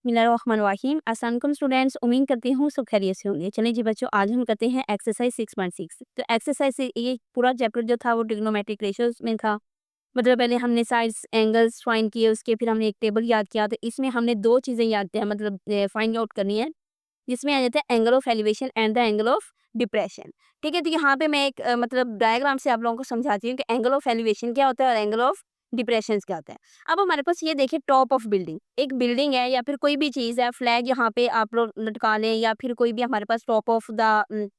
बिस्मिल्लाहिर्रहमानिर्रहीम। अस्सलाम वालेकुम स्टूडेंट्स, उम्मीद करती हूँ सब खैरियत से होंगे। चलिए जी बच्चों, आज हम करते हैं एक्सरसाइज 6.6। तो एक्सरसाइज से ये पूरा चैप्टर जो था वो ट्रिग्नोमेट्रिक रेशियोज में था। मतलब पहले हमने साइड्स एंगल्स फाइंड किए, उसके फिर हमने एक टेबल याद किया। तो इसमें हमने दो चीज़ें याद किया, मतलब फाइंड आउट करनी है, जिसमें आ जाता है angle of elevation and the angle of depression. ठीक है, तो यहाँ पे मैं एक मतलब डायग्राम से आप लोगों को समझाती हूँ कि एंगल ऑफ एलिवेशन क्या होता है और एंगल ऑफ डिप्रेशन क्या होता है। अब हमारे पास ये देखिए, टॉप ऑफ बिल्डिंग, एक बिल्डिंग है या फिर कोई भी चीज़ है, फ्लैग यहाँ पे आप लोग लटका लें, या फिर कोई भी हमारे पास टॉप ऑफ द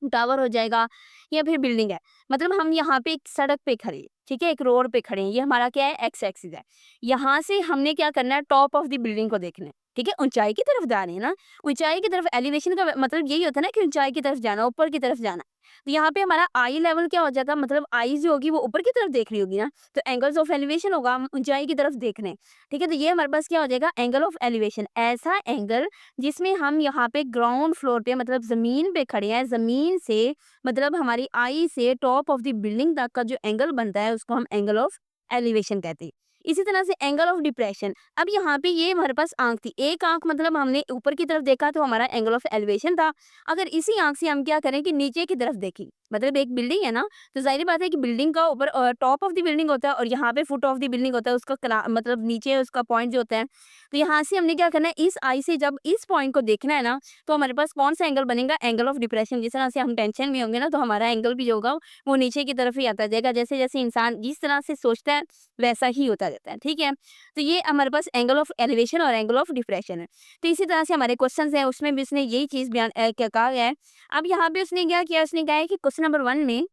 टावर हो जाएगा, या फिर बिल्डिंग है। मतलब हम यहाँ पे एक सड़क पे खड़े हैं, ठीक है, एक रोड पे खड़े हैं, ये हमारा क्या है, एक्स एक्सिस है। यहाँ से हमने क्या करना है, टॉप ऑफ द बिल्डिंग को देखना है। ठीक है, ऊंचाई की तरफ जा रहे हैं ना, ऊंचाई की तरफ एलिवेशन का मतलब यही होता है ना कि ऊंचाई की तरफ जाना, ऊपर की तरफ जाना। तो यहाँ पे हमारा आई लेवल क्या हो जाएगा, मतलब आई जो होगी वो ऊपर की तरफ देख रही होगी ना, तो एंगल्स ऑफ एलिवेशन होगा, हम ऊंचाई की तरफ देख रहे हैं। ठीक है, तो ये हमारे पास क्या हो जाएगा, एंगल ऑफ एलिवेशन, ऐसा एंगल जिसमें हम यहाँ पे ग्राउंड फ्लोर पे मतलब जमीन पे खड़े हैं, जमीन से मतलब हमारी आई से टॉप ऑफ द बिल्डिंग तक का जो एंगल बनता है उसको हम एंगल ऑफ एलिवेशन कहते हैं। इसी तरह से एंगल ऑफ डिप्रेशन, अब यहाँ पे ये हमारे पास आंख थी, एक आंख मतलब हमने ऊपर की तरफ देखा तो हमारा एंगल ऑफ एलिवेशन था। अगर इसी आंख से हम क्या करें कि नीचे की तरफ देखें, मतलब एक बिल्डिंग है ना, तो जाहिर बात है कि बिल्डिंग का ऊपर टॉप ऑफ द बिल्डिंग होता है और यहाँ पे फुट ऑफ द बिल्डिंग होता है, उसका मतलब नीचे उसका पॉइंट जो होता है। तो यहाँ से हमने क्या करना है, इस आई से जब इस पॉइंट को देखना है ना, तो हमारे पास कौन सा एंगल बनेगा, एंगल ऑफ डिप्रेशन। जिस तरह से हम टेंशन में होंगे ना, तो हमारा एंगल भी जो होगा वो नीचे की तरफ ही आता जाएगा। जैसे जैसे इंसान जिस तरह से सोचता है वैसा ही होता जाता है। ठीक है, तो ये हमारे पास एंगल ऑफ एलिवेशन और एंगल ऑफ डिप्रेशन है। तो इसी तरह से हमारे क्वेश्चन है, उसमें भी उसने यही चीज बयान क्या कहा गया है। अब यहाँ पे उसने क्या किया, उसने कहा है कि क्वेश्चन नंबर 1 में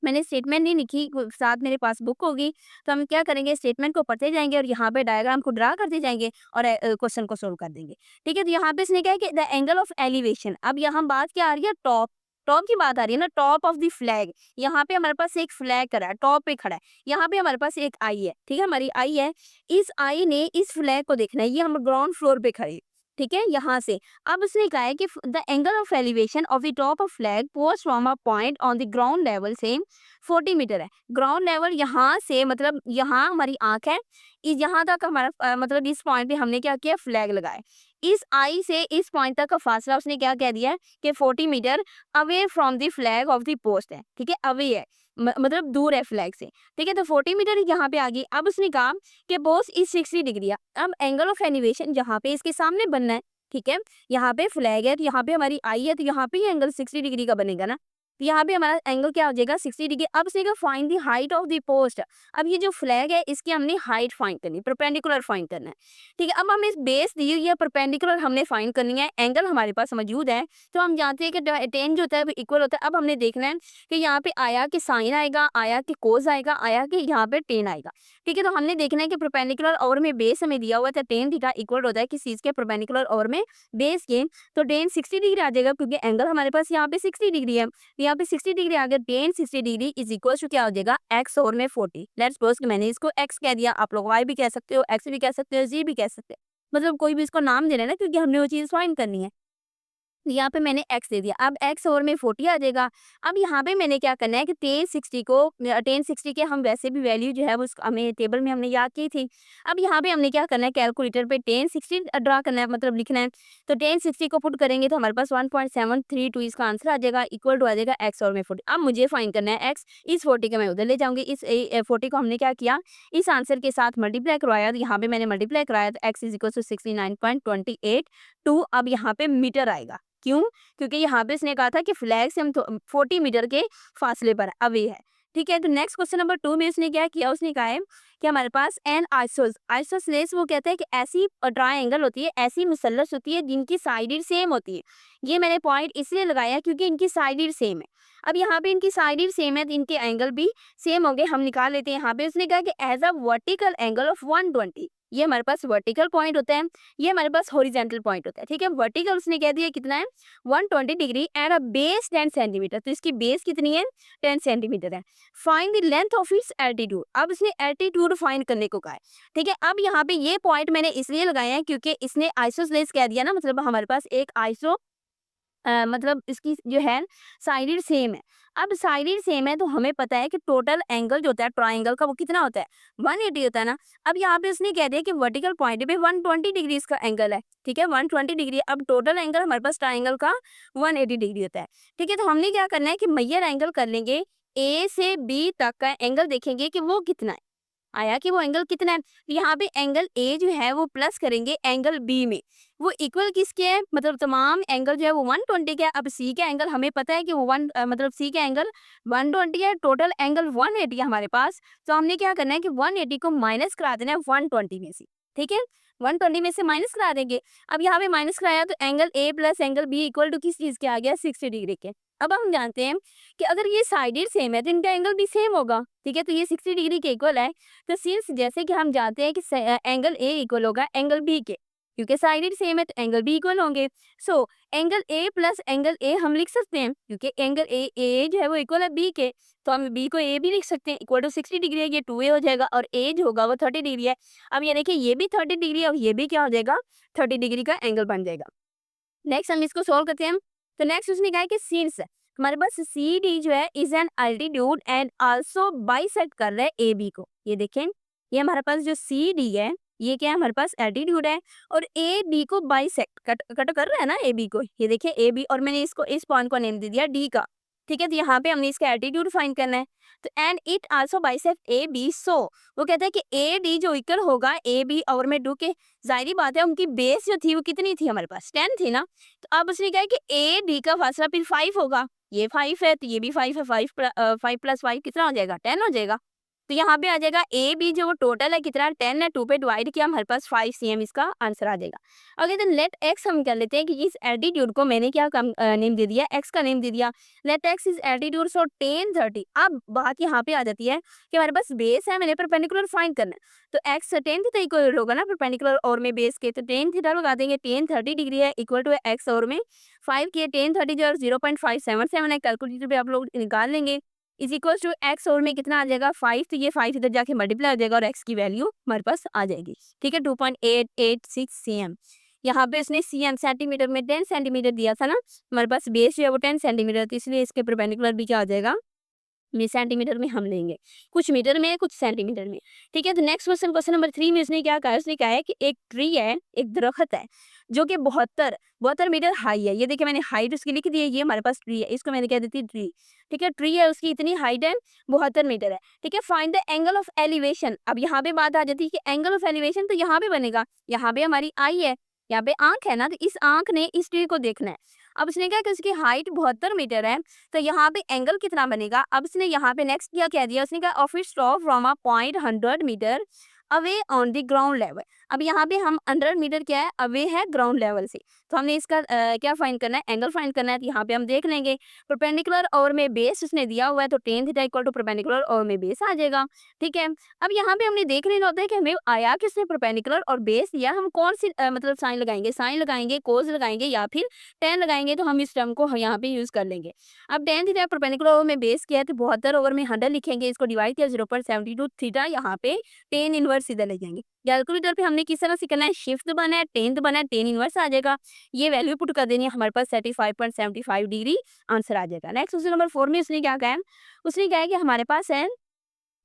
मैंने स्टेटमेंट नहीं लिखी, साथ मेरे पास बुक होगी, तो हम क्या करेंगे, स्टेटमेंट को पढ़ते जाएंगे और यहाँ पे डायग्राम को ड्रा करते जाएंगे और क्वेश्चन को सोल्व कर देंगे। ठीक है, तो यहाँ पे इसने क्या है कि द एंगल ऑफ एलिवेशन, अब यहाँ बात क्या आ रही है, टॉप, टॉप की बात आ रही है ना, टॉप ऑफ द फ्लैग। यहाँ पे हमारे पास एक फ्लैग खड़ा है, टॉप पे खड़ा है, यहाँ पे हमारे पास एक आई है। ठीक है, हमारी आई है, इस आई ने इस फ्लैग को देखना है, ये हम ग्राउंड फ्लोर पे खड़े हैं। ठीक है, यहाँ से अब उसने कहा है कि the angle of elevation of the top of flag post from a point on the ground level से 40 मीटर है। ग्राउंड लेवल यहाँ से मतलब यहाँ हमारी आँख है, इस यहाँ तक हमारा मतलब इस पॉइंट पे हमने क्या किया, फ्लैग लगाए। इस आई से इस पॉइंट तक का फासला उसने क्या कह दिया है कि 40 metre away from the flag of the post है। ठीक है, अवे है, मतलब दूर है फ्लैग से। ठीक है, तो 40 मीटर यहाँ पे आ गई। अब उसने कहा कि बोस इज 60 डिग्री है। अब एंगल ऑफ एलिवेशन जहाँ पे इसके सामने बनना है। ठीक है, यहाँ पे फ्लैग है, तो यहाँ पे हमारी आई है, तो यहाँ पे ही एंगल 60 डिग्री का बनेगा ना। तो यहाँ पे हमारा एंगल क्या हो जाएगा, 60 डिग्री। अब इसने find the height of the post. अब ये जो फ्लैग है इसकी हमने हाइट फाइंड करनी, परपेंडिकुलर फाइंड करना है। ठीक है, अब हमें बेस दी हुई है, परपेंडिकुलर हमने फाइंड करनी है, एंगल हमारे पास मौजूद है, तो हम जानते हैं कि टेन जो होता है वो इक्वल होता है। अब हमने देखना है कि यहाँ पे आया कि साइन आएगा, आया कि कोस आएगा, आया कि यहाँ पे टेन आएगा। ठीक है, तो हमने देखना है कि परपेंडिकुलर और में बेस हमें दिया हुआ था, टेन थीटा इक्वल होता है किस चीज के, परपेंडिकुलर और में बेस के। तो टेन 60 डिग्री आ जाएगा, क्योंकि एंगल हमारे पास यहाँ पे 60 डिग्री है। तो यहाँ पे 60 डिग्री आ गया, tan 60 degree is equal to क्या हो जाएगा, एक्स और में 40। लेट्स सपोज कि मैंने इसको एक्स कह दिया, आप लोग वाई भी कह सकते हो, एक्स भी कह सकते हो, जी भी कह सकते हो, मतलब कोई भी इसको नाम देना है ना, क्योंकि हमने वो चीज फाइंड करनी है। यहाँ पे मैंने x दे दिया, अब x और में 40 आ जाएगा। अब यहाँ पे मैंने क्या करना है कि टेन 60 को टेन 60 के हम वैसे भी वैल्यू जो है वो हमें टेबल में हमने याद की थी। अब यहाँ पे हमने क्या करना है, कैलकुलेटर पे टेन 60 ड्रा करना है, मतलब लिखना है। तो टेन 60 को पुट करेंगे तो हमारे पास 1.732 इसका आंसर आ जाएगा, इक्वल टू आ जाएगा x और में 40। अब मुझे फाइंड करना है x, इस 40 का मैं उधर ले जाऊंगी, इस 40 को हमने क्या किया, इस आंसर के साथ मल्टीप्लाई करवाया, तो यहाँ पे मैंने मल्टीप्लाई कराया, तो x इज इक्वल टू 69.28 अब यहाँ पे मीटर आएगा। क्यों? क्योंकि यहाँ पे इसने कहा था कि फ्लैग से हम 40 मीटर के फासले पर अवे है। ठीक है, तो नेक्स्ट क्वेश्चन नंबर 2 में उसने क्या किया, उसने कहा है कि हमारे पास एन आइसोसेलेस वो कहते हैं कि ऐसी ट्रायंगल होती है, ऐसी मुसल्लस होती है जिनकी साइड सेम होती है। ये मैंने पॉइंट इसलिए लगाया क्योंकि इनकी साइड सेम है। अब यहाँ पे इनकी साइड सेम है तो इनके एंगल भी सेम होंगे, हम निकाल लेते हैं। यहाँ पे उसने कहा कि as a vertical angle of 120, ये हमारे पास वर्टिकल पॉइंट होता है, ये हमारे पास हॉरिजॉन्टल पॉइंट होता है। ठीक है, वर्टिकल उसने कह दिया कितना है, 120 degree and a base 10 centimetre, तो इसकी बेस कितनी है, 10 सेंटीमीटर है। Find the length of its altitude, अब इसने एल्टीट्यूड फाइंड करने को कहा है। ठीक है, अब यहाँ पे ये पॉइंट मैंने इसलिए लगाया है क्योंकि इसने आइसोसेलेस कह दिया ना, मतलब हमारे पास एक मतलब इसकी जो है साइड सेम है। अब साइड सेम है तो हमें पता है कि टोटल एंगल जो होता है ट्रायंगल का वो कितना होता है, 180 होता है ना। अब यहाँ पे उसने कह दिया कि वर्टिकल पॉइंट पे 120 डिग्री इसका एंगल है, ठीक है, 120 डिग्री। अब टोटल एंगल हमारे पास ट्रायंगल का 180 डिग्री होता है, ठीक है। तो हमने क्या करना है कि मेजर एंगल कर लेंगे, ए से बी तक का एंगल देखेंगे कि वो कितना है, आया कि वो एंगल कितना है। तो यहाँ पे एंगल ए जो है वो प्लस करेंगे एंगल बी में, वो इक्वल किसके है, मतलब तमाम एंगल जो है वो 120 के है। अब सी के एंगल हमें पता है कि वो मतलब सी के एंगल 120 है, टोटल एंगल 180 है हमारे पास। तो हमने क्या करना है कि 180 को माइनस करा देना है 120 में से, ठीक है, 120 में से माइनस करा देंगे। अब यहाँ पे माइनस कराया तो angle A plus angle B equal to किस चीज के आ गया, 60 डिग्री के। अब हम जानते हैं कि अगर ये साइडेड सेम है तो इनका एंगल भी सेम होगा, ठीक है, तो ये 60 डिग्री के इक्वल है। तो सिंस जैसे कि हम जानते हैं कि एंगल ए इक्वल होगा एंगल बी के, क्योंकि साइडेड सेम है तो एंगल बी इक्वल होंगे। So angle A plus angle A हम लिख सकते हैं, क्योंकि एंगल ए जो है वो इक्वल है बी के, तो हम बी को ए भी लिख सकते हैं, इक्वल टू 60 डिग्री है, ये 2a हो जाएगा, और ए जो होगा वो 30 डिग्री है। अब ये देखिए ये भी 30 डिग्री है और ये भी क्या हो जाएगा, 30 डिग्री का एंगल बन जाएगा। नेक्स्ट हम इसको सॉल्व करते हैं। तो नेक्स्ट उसने कहा है कि सिंस हमारे पास सी डी जो है is an altitude and also bisect कर रहा है ए बी को। ये देखें, ये हमारे पास जो सी डी है ये क्या है, हमारे पास एल्टीट्यूड है, और ए बी को बाइसेक्ट कट कर रहा है ना ए बी को। ये देखिए ए बी, और मैंने इसको इस पॉइंट को नेम दे दिया डी का, ठीक है। तो यहाँ पे हमने इसका एल्टीट्यूड फाइंड करना है। तो and it also bisect A B, so वो कहता है कि ए डी जो इक्वल होगा ए बी और में डू के, जाहिर बात है उनकी बेस जो थी वो कितनी थी, हमारे पास 10 थी ना। तो अब उसने कहा कि ए डी का फासला फिर 5 होगा, ये 5 है तो ये भी 5 है, 5 प्लस 5 कितना हो जाएगा, 10 हो जाएगा। तो यहाँ पे आ जाएगा ए बी जो टोटल है कितना 10 है, 2 पे डिवाइड किया हमारे पास 5 cm इसका आंसर आ जाएगा। ओके, तो लेट एक्स हम कर लेते हैं कि इस एल्टीट्यूड को मैंने क्या नेम दे दिया, एक्स का नेम दे दिया। लेट एक्स इज एल्टीट्यूड सो 10 30। अब बात यहाँ पे आ जाती है कि हमारे पास बेस है, मैंने परपेंडिकुलर फाइंड करना है। तो एक्स 10 थीटा इक्वल होगा ना परपेंडिकुलर और में बेस के, तो 10 थीटा लगा देंगे, 10 30 डिग्री है इक्वल टू एक्स और में 5 के 10 30 जो 0.577 है, कैलकुलेटर पे आप लोग निकाल लेंगे, इज इक्वल टू एक्स और में कितना आ जाएगा 5। तो ये 5 इधर जाके मल्टीप्लाई हो जाएगा और एक्स की वैल्यू हमारे पास आ जाएगी, ठीक है, 2.886 cm। यहाँ पे इसने cm सेंटीमीटर में 10 सेंटीमीटर दिया था ना, हमारे पास बेस जो है वो 10 सेंटीमीटर, तो इसलिए इसके परपेंडिकुलर भी क्या आ जाएगा, में सेंटीमीटर में हम लेंगे, कुछ मीटर में कुछ सेंटीमीटर में, ठीक है। तो नेक्स्ट क्वेश्चन, क्वेश्चन नंबर 3 में उसने क्या कहा, उसने कहा है कि एक ट्री है, एक दरख्त है जो कि 72 मीटर हाई है। ये देखिए मैंने हाइट उसकी लिख दी है, ये हमारे पास ट्री है, इसको मैंने कह देती ट्री, ठीक है, ट्री है उसकी इतनी हाइट है 72 मीटर है, ठीक है। Find the angle of elevation. अब यहाँ पे बात आ जाती है कि एंगल ऑफ एलिवेशन तो यहाँ पे बनेगा, यहाँ पे हमारी आई है, यहाँ पे आंख है ना, तो इस आंख ने इस ट्री को देखना है। अब उसने कहा कि उसकी हाइट 72 मीटर है, तो यहाँ पे एंगल कितना बनेगा। अब उसने यहाँ पे नेक्स्ट क्या कह दिया, उसने कहा of it stop from a point 100 metre away on the ground level. अब यहाँ पे हम 100 मीटर क्या है, अवे है ग्राउंड लेवल से, तो हमने इसका क्या फाइंड करना है, एंगल फाइंड करना है। तो यहाँ पे हम देख लेंगे परपेंडिकुलर और में बेस उसने दिया हुआ है, तो tan theta equal to perpendicular और में बेस आ जाएगा, ठीक है। अब यहाँ पे हमने देख लेना होता है कि हमें आया किसने परपेंडिकुलर और बेस दिया, हम कौन सी मतलब साइन लगाएंगे, साइन लगाएंगे, कोस लगाएंगे या फिर टेन लगाएंगे, तो हम इस टर्म को यहाँ पे यूज कर लेंगे। अब टेन थीटा परपेंडिकुलर ओवर में बेस किया है, तो 72 ओवर में 100 लिखेंगे, इसको डिवाइड किया 0.72 थीटा, यहाँ पे टेन इनवर्स इधर ले जाएंगे। कैलकुलेटर पे हमने किस तरह से करना है, शिफ्ट दबाना है, टेन दबाना है, टेन इनवर्स आ जाएगा, ये वैल्यू पुट कर देनी है, हमारे पास 35.75 डिग्री आंसर आ जाएगा। नेक्स्ट क्वेश्चन नंबर 4 में उसने क्या कहा है, उसने कहा है कि हमारे पास है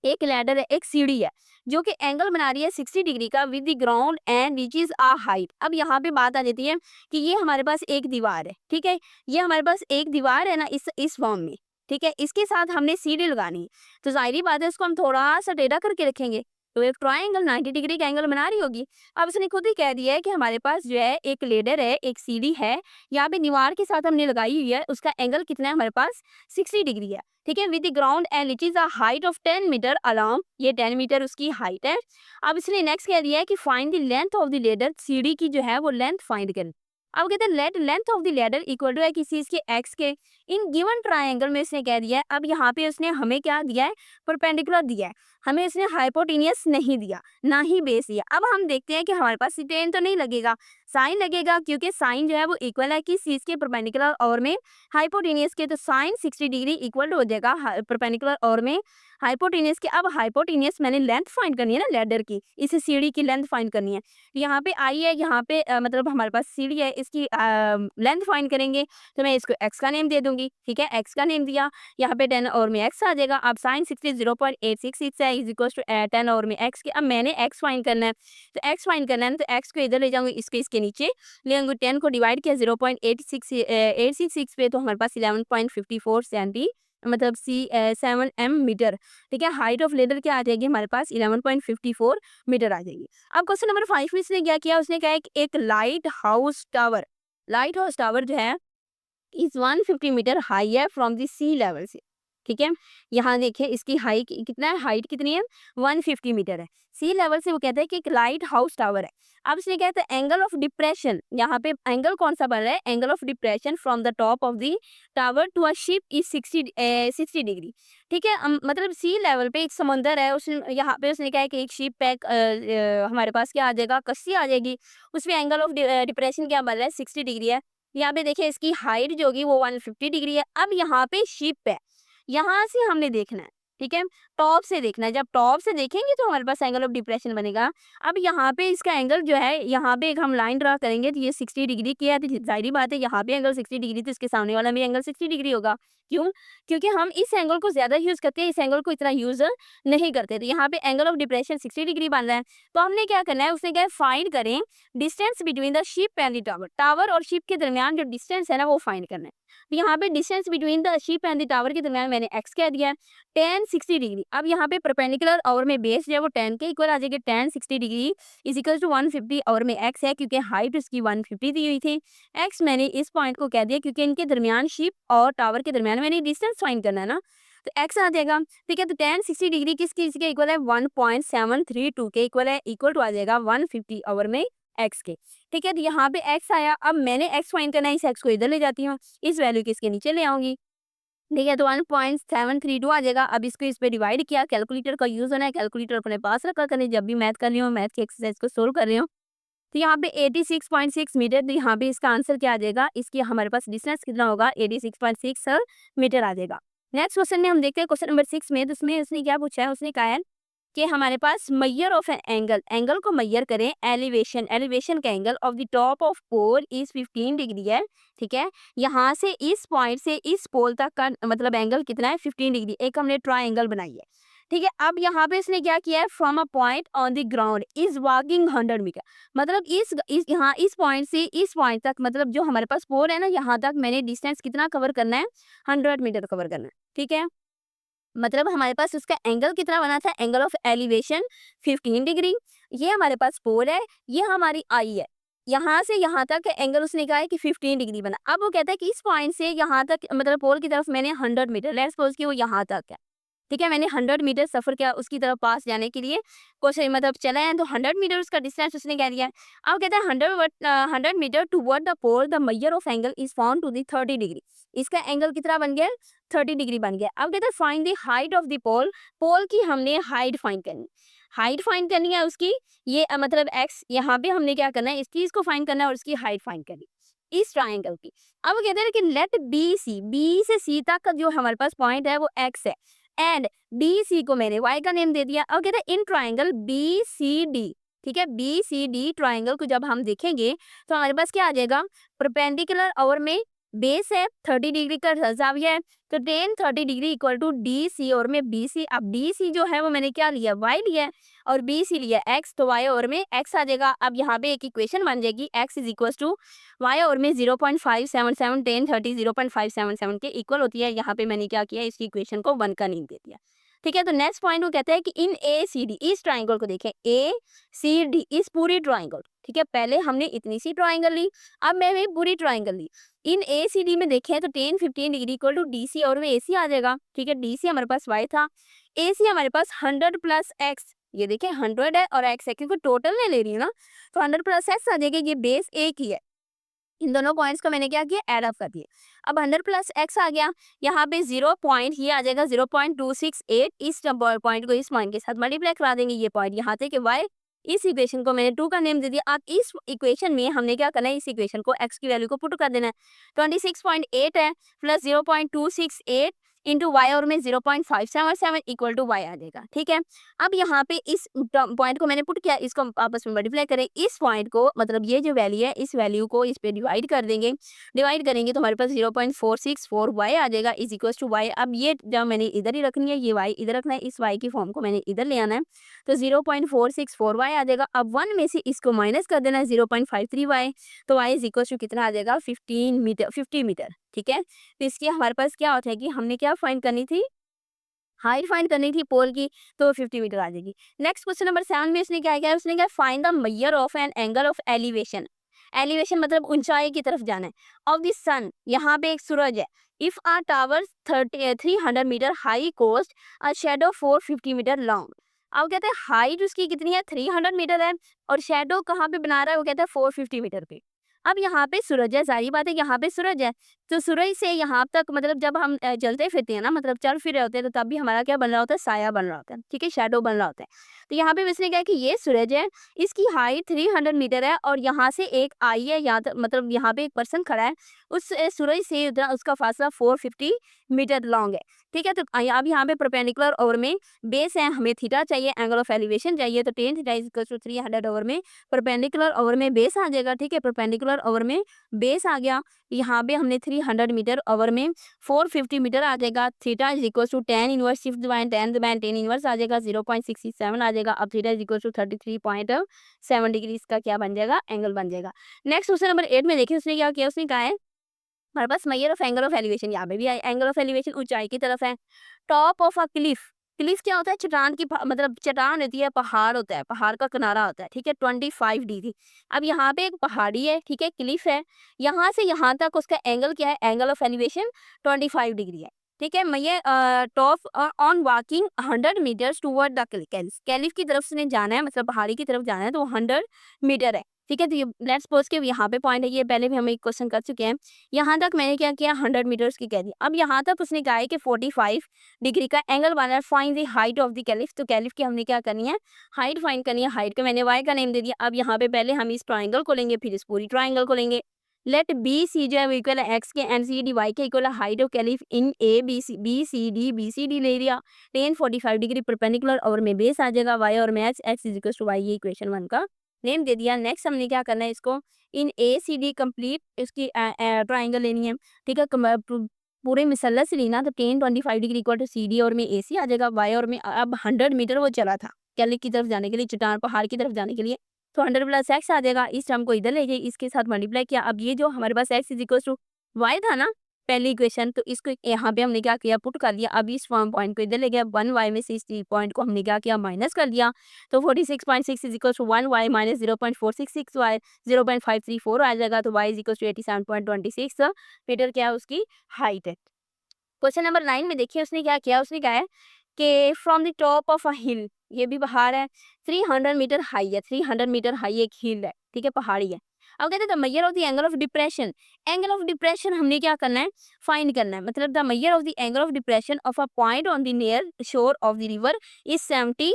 एक लैडर है, एक सीढ़ी है जो कि एंगल बना रही है 60 डिग्री का with the ground and reaches a height. अब यहाँ पे बात आ जाती है कि ये हमारे पास एक दीवार है, ठीक है, ये हमारे पास एक दीवार है ना इस फॉर्म में, ठीक है, इसके साथ हमने सीढ़ी लगानी है, तो जाहिर बात है इसको हम थोड़ा सा टेढ़ा करके रखेंगे, तो एक ट्रायंगल 90 डिग्री का एंगल बना रही होगी। अब उसने खुद ही कह दिया है कि हमारे पास जो है एक लेडर है, एक सीढ़ी है, यहाँ पे दीवार के साथ हमने लगाई हुई है, उसका एंगल कितना है हमारे पास 60 डिग्री है, ठीक है, with the ground and which is a height of 10 metre along, ये 10 मीटर उसकी हाइट है। अब इसने नेक्स्ट कह दिया है कि find the length of the ladder, सीढ़ी की जो है वो लेंथ फाइंड करें। अब कहते हैं let length of the ladder equal to है किसी इसके एक्स के इन गिवन ट्रायंगल में, इसने कह दिया है। अब यहाँ पे उसने हमें क्या दिया है, परपेंडिकुलर दिया है। हमें इसने हाइपोटेनियस नहीं दिया, ना ही बेस दिया। अब हम देखते हैं कि हमारे पास tan तो नहीं लगेगा, साइन लगेगा, क्योंकि साइन जो है वो इक्वल है किस चीज़ के, परपेंडिकुलर और में हाइपोटेनियस के। तो साइन 60 डिग्री इक्वल हो जाएगा परपेंडिकुलर और में हाइपोटेनियस के। अब हाइपोटेनियस मैंने लेंथ फाइंड करनी है ना लैडर की, इसे सीढ़ी की लेंथ फाइंड करनी है। यहाँ पे आई है, यहाँ पे मतलब हमारे पास सीढ़ी है, इसकी लेंथ फाइंड करेंगे। तो मैं इसको एक्स का नेम दे दूंगी, ठीक है, एक्स का नेम दिया, यहाँ पे 10 और में एक्स आ जाएगा। अब साइन 60 0.866 है इज इक्वल टू 10 और में एक्स के। अब मैंने एक्स फाइंड करना है, तो एक्स फाइंड करना है, तो एक्स को इधर ले जाऊंगी, इसके नीचे ले आऊंगी। 10 को डिवाइड किया 0.866 पे, तो हमारे पास 11.54 सेंटी मतलब 7 मीटर, ठीक है। हाइट ऑफ लेडर क्या आ जाएगी हमारे पास 11.54 मीटर आ जाएगी। अब क्वेश्चन नंबर 5 में इसने क्या किया, उसने कहा है कि एक लाइट हाउस टावर जो है इज 150 मीटर हाई है फ्रॉम द सी लेवल से, ठीक है। यहाँ देखिए इसकी हाइट कितना है, हाइट कितनी है 150 मीटर है सी लेवल से। वो कहता है कि एक लाइट हाउस टावर है। अब इसने कहता है एंगल ऑफ डिप्रेशन, यहाँ पे एंगल कौन सा बन रहा है, angle of depression from the top of the tower to a ship is 60 degree, ठीक है। मतलब सी लेवल पे एक समुंदर है, उस यहाँ पे उसने कहा है कि एक शिप है, हमारे पास क्या आ जाएगा, कश्ती आ जाएगी, उसमें एंगल ऑफ डिप्रेशन क्या बन रहा है 60 डिग्री है। यहाँ पे देखिए इसकी हाइट जो होगी वो 150 डिग्री है। अब यहाँ पे शिप है, यहाँ से हमने देखना है, ठीक है, टॉप से देखना है। जब टॉप से देखेंगे तो हमारे पास एंगल ऑफ डिप्रेशन बनेगा। अब यहाँ पे इसका एंगल जो है, यहाँ पे एक हम लाइन ड्रा करेंगे, तो ये 60 डिग्री की है, तो जाहिर बात है यहाँ पे एंगल 60 डिग्री, तो इसके सामने वाला भी एंगल 60 डिग्री होगा। क्यों, क्योंकि हम इस एंगल को ज्यादा यूज करते हैं, इस एंगल को इतना यूज नहीं करते। तो यहाँ पे एंगल ऑफ डिप्रेशन 60 डिग्री बन रहा है। तो हमने क्या करना है, उसने क्या फाइंड करें distance between the ship and the tower, tower और शिप के दरमियान जो डिस्टेंस है ना वो फाइंड करना है। तो यहाँ पे distance between the ship and the tower के दरमियान मैंने एक्स कह दिया है 10 60 डिग्री। अब यहाँ पे परपेंडिकुलर और में बेस जो है वो 10 के इक्वल आ जाएगी, 10 60 डिग्री इज इक्वल टू 150 और में एक्स है, क्योंकि हाइट उसकी 150 दी हुई थी। एक्स मैंने इस पॉइंट को कह दिया क्योंकि इनके दरमियान शिप और टावर के दरमियान मैंने डिस्टेंस फाइंड करना है ना, तो एक्स आ जाएगा, ठीक है। तो 10 60 डिग्री किसके इसके इक्वल है 1.732 के इक्वल है, इक्वल टू आ जाएगा 150 और में एक्स के, ठीक है। तो यहाँ पे एक्स आया, अब मैंने एक्स फाइंड करना है, इस एक्स को इधर ले जाती हूँ, इस वैल्यू के इसके नीचे ले आऊंगी, ठीक है। तो 1.732 आ जाएगा। अब इसको इस पे डिवाइड किया, कैलकुलेटर का यूज होना है, कैलकुलेटर अपने पास रखा करें जब भी मैथ कर रही हो, मैथ की एक्सरसाइज को सोल्व कर रहे हो। तो यहाँ पे 86.6 मीटर, तो यहाँ पे इसका आंसर क्या आ जाएगा, इसकी हमारे पास डिस्टेंस कितना होगा 86.6 मीटर आ जाएगा। नेक्स्ट क्वेश्चन में हम देखते हैं क्वेश्चन नंबर 6 में, तो उसमें उसने क्या पूछा है, उसने कहा है कि हमारे पास measure of an angle, angle को मैयर करें, एलिवेशन, एलिवेशन का angle of the top of pole is 15 degree है, ठीक है। यहाँ से इस पॉइंट से इस पोल तक का मतलब एंगल कितना है 15 डिग्री, एक हमने ट्रायंगल बनाई है, ठीक है। अब यहाँ पे इसने क्या किया है, from a point on the ground is walking 100 metre, मतलब इस यहाँ इस पॉइंट से इस पॉइंट तक, मतलब जो हमारे पास पोल है ना यहाँ तक मैंने डिस्टेंस कितना कवर करना है 100 मीटर कवर करना है, ठीक है। मतलब हमारे पास उसका एंगल कितना बना था, एंगल ऑफ एलिवेशन 15 डिग्री। ये हमारे पास पोल है, ये हमारी आई है, यहाँ से यहाँ तक एंगल उसने कहा है कि 15 डिग्री बना। अब वो कहता है कि इस पॉइंट से यहाँ तक मतलब पोल की तरफ मैंने 100 मीटर, लेट्स सपोज कि वो यहाँ तक है, ठीक है, मैंने 100 मीटर सफर किया उसकी तरफ पास जाने के लिए, क्वेश्चन मतलब चला है, तो 100 मीटर उसका डिस्टेंस उसने कह दिया है। अब कहता है 100 metre towards the pole the measure of angle is found to the 30 degree, इसका एंगल कितना बन गया 30 डिग्री बन गया। अब कहते हैं find the height of the pole, pole की हमने हाइट फाइंड करनी, हाइट फाइंड करनी है उसकी, ये मतलब एक्स, यहाँ पे हमने क्या करना है इस चीज को फाइंड करना है और उसकी हाइट फाइंड करनी इस ट्राइंगल की। अब कहते हैं कि लेट बी से सी तक का जो हमारे पास पॉइंट है वो एक्स है, एंड डी सी को मैंने वाई का नेम दे दिया। अब कहते हैं in triangle B C D, ठीक है, बी सी डी ट्राइंगल को जब हम देखेंगे तो हमारे पास क्या आ जाएगा, परपेंडिकुलर और में बेस है 30 डिग्री का जाविया है, तो tan 30 degree equal to D C और में बी सी। अब डी सी जो है वो मैंने क्या लिया वाई लिया और बी सी लिया एक्स, तो वाई और में एक्स आ जाएगा। अब यहाँ पे एक इक्वेशन बन जाएगी X is equal to Y और में 0.577 टेन 30 0.577 के इक्वल होती है। यहाँ पे मैंने क्या किया, इसकी इक्वेशन को 1 का नेम दे दिया, ठीक है। तो नेक्स्ट पॉइंट वो कहता है कि इन ए सी डी, इस ट्राइंगल को देखें ए सी डी, इस पूरी ट्राइंगल, ठीक है, पहले हमने इतनी सी ट्राइंगल ली, अब मैंने पूरी triangle Lee. In A C D में देखें तो 10 15 degree equal to D C और में ए सी आ जाएगा, ठीक है। डी सी हमारे पास वाई था, ए सी हमारे पास 100 प्लस एक्स, ये देखिए 100 है और एक्स है, क्योंकि टोटल में ले रही हूँ ना, तो 100 प्लस एक्स आ जाएगा, ये बेस एक ही है। इन दोनों पॉइंट्स को मैंने क्या किया, ऐड अप कर दिए। अब 100 प्लस एक्स आ गया, यहाँ पे 0 पॉइंट ये आ जाएगा 0.268, इस पॉइंट को इस पॉइंट के साथ मल्टीप्लाई करा देंगे, ये पॉइंट यहाँ थे कि वाई, इस इक्वेशन को मैंने 2 का नेम दे दिया। अब इस इक्वेशन में हमने क्या करना है, इस इक्वेशन को x की वैल्यू को पुट कर देना है। 26.8 है प्लस 0.268 इंटू वाई और में 0.577 इक्वल टू वाई आ जाएगा, ठीक है। अब यहाँ पे इस पॉइंट को मैंने पुट किया, इसको आपस में मल्टीप्लाई करें, इस पॉइंट को मतलब ये जो वैल्यू है इस वैल्यू को इस पे डिवाइड कर देंगे, डिवाइड करेंगे तो हमारे पास 0.464 वाई आ जाएगा इज इक्वल टू वाई। अब ये जब मैंने इधर ही रखनी है, ये वाई इधर रखना है, इस वाई की फॉर्म को मैंने इधर ले आना है, तो 0.464 वाई आ जाएगा। अब 1 में से इसको माइनस कर देना है 0.53 वाई, तो वाई इज इक्वल टू कितना आ जाएगा 15 मीटर, 50 मीटर, ठीक है। तो इसके हमारे पास क्या होता है कि हमने क्या फाइंड करनी थी, हाइट फाइंड करनी थी पोल की, तो 50 मीटर आ जाएगी। नेक्स्ट क्वेश्चन नंबर 7 में उसने क्या किया, उसने क्या find the measure of an angle of elevation, elevation मतलब ऊंचाई की तरफ जाना है, ऑफ द सन, यहाँ पे एक सूरज है, if a tower 300 metre high cast a shadow 450 metre long. अब कहते हैं हाइट उसकी कितनी है 300 मीटर है, और शेडो कहाँ पे बना रहा है, वो कहता है 450 मीटर पे। अब यहाँ पे सूरज है, सारी बात है यहाँ पे सूरज है, तो सूरज से यहाँ तक मतलब जब हम चलते फिरते हैं ना, मतलब चल फिर रहे होते हैं, तो तब भी हमारा क्या बन रहा होता है, साया बन रहा होता है, ठीक है, शैडो बन रहा होता है। तो यहाँ पे इसने क्या है कि ये सूरज है, इसकी हाइट 300 मीटर है, और यहाँ से एक आई है, या मतलब यहाँ पे एक पर्सन खड़ा है, उस सूरज से उसका फासला 450 मीटर लॉन्ग है, ठीक है। तो अब यहाँ पे परपेंडिकुलर ओवर में बेस है, हमें थीटा चाहिए, एंगल ऑफ एलिवेशन चाहिए, तो tan theta is equal to 300 over में परपेंडिकुलर ओवर में बेस आ जाएगा, ठीक है, परपेंडिकुलर ओवर में बेस आ गया, यहाँ पे हमने 300 मीटर ओवर में 450 मीटर आ जाएगा, theta is equal to 10 inverse shift by 10 inverse आ जाएगा, 0.67 आ जाएगा। अब theta is equal to 33.7 degree इसका क्या बन जाएगा, एंगल बन जाएगा। नेक्स्ट क्वेश्चन नंबर 8 में देखिए उसने क्या किया, उसने कहा है हमारे पास measure of angle of elevation, यहाँ पे भी एंगल ऑफ एलिवेशन ऊंचाई की तरफ है, top of a cliff, Cliff क्या होता है, चट्टान की मतलब चट्टान होती है, पहाड़ होता है, पहाड़ का किनारा होता है, ठीक है, 25 डिग्री। अब यहाँ पे एक पहाड़ी है, ठीक है, क्लिफ है, यहाँ से यहाँ तक उसका एंगल क्या है, एंगल ऑफ एलिवेशन 25 डिग्री है, ठीक है। मैं top on walking 100 metres towards the cliff, cliff की तरफ से जाना है, मतलब पहाड़ी की तरफ जाना है, तो 100 मीटर है, ठीक है। तो ये लेट्स सपोज के यहाँ पे पॉइंट है, ये पहले भी हम एक क्वेश्चन कर चुके हैं, यहाँ तक मैंने क्या किया 100 मीटर्स की कह दी। अब यहाँ तक उसने कहा है कि 45 डिग्री का एंगल बना है, find the height of the caliph, तो कैलिफ की हमने क्या करनी है, हाइट फाइंड करनी है, हाइट का मैंने वाई का नेम दे दिया। अब यहाँ पे पहले हम इस ट्राइंगल को लेंगे, फिर इस पूरी ट्राइंगल को लेंगे, लेट बी सी जो है इक्वल है एक्स के, एंड सी डी वाई के इक्वल है height of cliff in A B C D ले लिया, टेन 45 डिग्री परपेंडिकुलर और में बेस आ जाएगा, वाई और में X is equal to Y, ये इक्वेशन 1 का नेम दे दिया। नेक्स्ट हमने क्या करना है, इसको in A C D complete इसकी ट्राइंगल लेनी है, ठीक है, पूरे मिसल्लस से लेना, तो tan 25 degree equal to C D और में ए सी आ जाएगा, वाई और में अब 100 मीटर वो चला था कैलिफ की तरफ जाने के लिए, चट्टान पहाड़ की तरफ जाने के लिए, तो 100 प्लस एक्स आ जाएगा, इस टर्म को इधर ले गए, इसके साथ मल्टीप्लाई किया। अब ये जो हमारे पास X is equal to Y था ना पहली इक्वेशन, तो इसको यहाँ पे हमने क्या किया, पुट कर दिया। अब इस फॉर्म पॉइंट को इधर ले गया, 1 वाई में से इस पॉइंट को हमने क्या किया, माइनस कर दिया, तो 46.6 is equal to 1 Y minus 0.466 Y 0.534 आ जाएगा, तो Y is equal to 87.26 metre क्या है उसकी हाइट है। क्वेश्चन नंबर 9 में देखिए उसने क्या किया, उसने कहा है कि from the top of a hill, ये भी पहाड़ है, 300 मीटर हाई है, 300 मीटर हाई एक हिल है, ठीक है, पहाड़ी है। अब कहते हैं the measure of the angle of depression, angle of depression हमने क्या करना है, फाइंड करना है, मतलब the measure of the angle of depression of a point on the near shore of the river is 70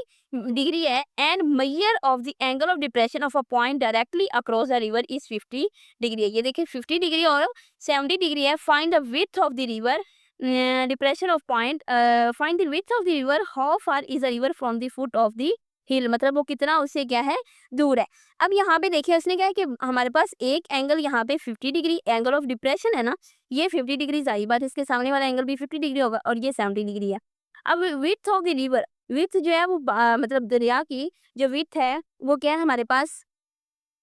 degree है, and measure of the angle of depression of a point directly across the river is 50 degree है। ये देखिए 50 degree और 70 degree है। Find the width of the river, depression of point, find the width of the river, how far is the river from the foot of the हिल, मतलब वो कितना उससे क्या है दूर है। अब यहाँ पे देखिए उसने क्या है कि हमारे पास एक एंगल यहाँ पे 50 डिग्री एंगल ऑफ डिप्रेशन है ना, ये 50 डिग्री जारी बात, इसके सामने वाला एंगल भी 50 डिग्री होगा, और ये 70 डिग्री है। अब width of the river, width जो है वो मतलब दरिया की जो विड्थ है वो क्या है हमारे पास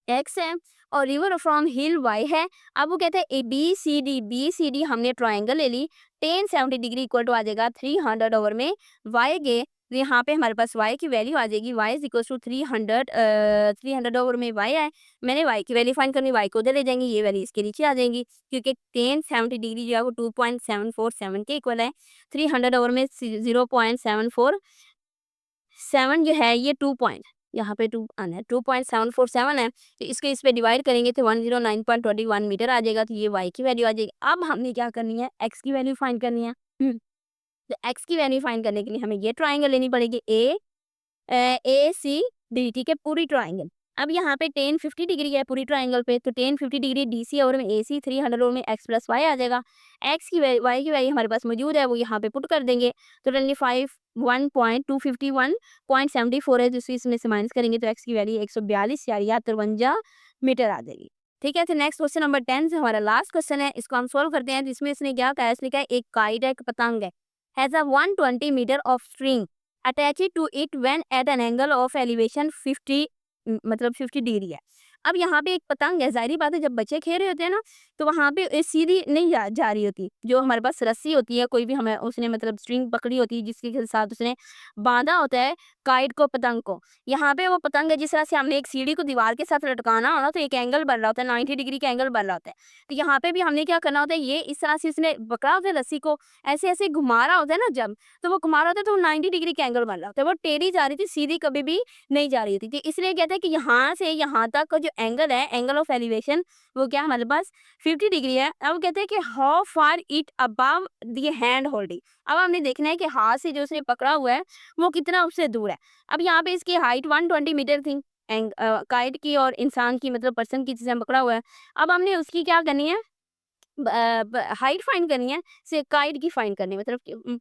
एक्स है, और रिवर फ्रॉम हिल वाई है। अब वो कहते हैं ए बी सी डी हमने ट्राइंगल ले ली, 1070 डिग्री इक्वल टू आ जाएगा 300 ओवर में वाई के, तो यहाँ पे हमारे पास y की वैल्यू आ जाएगी, y is equal to 300 over में y है, मैंने y की वैल्यू फाइंड करनी, y को उधर ले जाएंगे, ये वैल्यू इसके नीचे आ जाएंगी, क्योंकि 1070 डिग्री जो है वो 2.747 के इक्वल है, 300 ओवर में 0.747 जो है ये 2 पॉइंट, यहाँ पे 2 आना है, 2.747 है, तो इसको इस पे डिवाइड करेंगे तो 109.21 मीटर आ जाएगा, तो ये y की वैल्यू आ जाएगी। अब हमने क्या करनी है, x की वैल्यू फाइंड करनी है। तो x की वैल्यू फाइंड करने के लिए हमें ये ट्राइंगल लेनी पड़ेगी ए सी डी, ठीक है, पूरी ट्राइंगल। अब यहाँ पे टेन 50 डिग्री है पूरी ट्राइंगल पे, तो टेन 50 डिग्री डी सी और में ए सी 300 और में एक्स प्लस वाई आ जाएगा। एक्स की वाई की वैल्यू हमारे पास मौजूद है, वो यहाँ पे पुट कर देंगे, तो 1.251.74 है, जिसको इसमें से माइनस करेंगे तो एक्स की वैल्यू 142 या 53 मीटर आ जाएगी। ठीक है, तो नेक्स्ट क्वेश्चन नंबर 10 से हमारा लास्ट क्वेश्चन है, इसको हम सोल्व करते हैं। जिसमें इसने क्या कहा है, इसने कहा एक काइट है, एक पतंग है, has a 120 metre of string attach to it when at an angle of elevation 50 मतलब 50 डिग्री है। अब यहाँ पे एक पतंग है, ज़ाहिर बात है जब बच्चे खेल रहे होते हैं ना, तो वहाँ पे सीधी नहीं जा रही होती। जो हमारे पास रस्सी होती है, कोई भी हमें उसने मतलब स्ट्रिंग पकड़ी होती है जिसके साथ उसने बांधा होता है काइट को, पतंग को। यहाँ पे वो पतंग है, जिस तरह से हमने एक सीढ़ी को दीवार के साथ लटकाना हो ना, तो एक एंगल बन रहा होता है, 90 डिग्री का एंगल बन रहा होता है। तो यहाँ पे भी हमने क्या करना होता है, ये इस तरह से उसने पकड़ा होता है रस्सी को, ऐसे ऐसे घुमा रहा होता है ना जब, तो वो घुमा रहा होता है, तो वो 90 डिग्री का एंगल बन रहा होता है। वो टेढ़ी जा रही थी, सीधी कभी भी नहीं जा रही थी। तो इसलिए कहते हैं कि यहाँ से यहाँ तक का जो एंगल है, एंगल ऑफ एलिवेशन, वो क्या हमारे पास 50 डिग्री है। अब कहते हैं कि how far it above the hand holding. अब हमने देखना है कि हाथ से जो उसने पकड़ा हुआ है वो कितना उससे दूर है। अब यहाँ पे इसकी हाइट 120 मीटर थी, काइट की और इंसान की, मतलब पर्सन की जिसे हम पकड़ा हुआ है। अब हमने उसकी क्या करनी है, हाइट फाइंड करनी है, से काइट की फाइंड करनी है, मतलब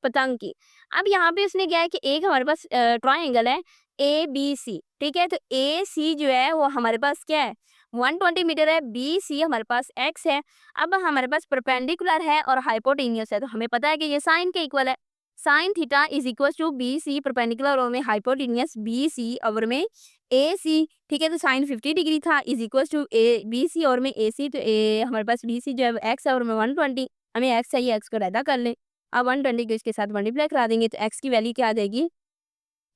पतंग की। अब यहाँ पे उसने क्या है कि एक हमारे पास ट्रायंगल है ए बी सी, ठीक है, तो ए सी जो है वो हमारे पास क्या है, 120 मीटर है, बी सी हमारे पास एक्स है। अब हमारे पास परपेंडिकुलर है और हाइपोटेनियस है, तो हमें पता है कि ये साइन के इक्वल है। Sine theta is equal to B C perpendicular और में हाइपोटेनियस बी सी और में ए सी, ठीक है, तो साइन 50 डिग्री था is equal to A B C और में ए सी, तो ए हमारे पास बी सी जो है एक्स है और में 120, हमें एक्स चाहिए, एक्स को रद्दा कर लें। अब 120 को इसके साथ मल्टीप्लाई करा देंगे तो एक्स की वैल्यू क्या आ जाएगी,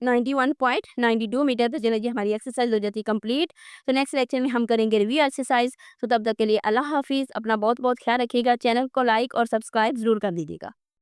91.92 मीटर। तो चलिए जी हमारी एक्सरसाइज हो जाती है कंप्लीट। तो नेक्स्ट लेक्चर में हम करेंगे रिव्यू एक्सरसाइज। तो तब तक के लिए अल्लाह हाफिज़, अपना बहुत बहुत ख्याल रखिएगा। चैनल को लाइक और सब्सक्राइब ज़रूर कर दीजिएगा।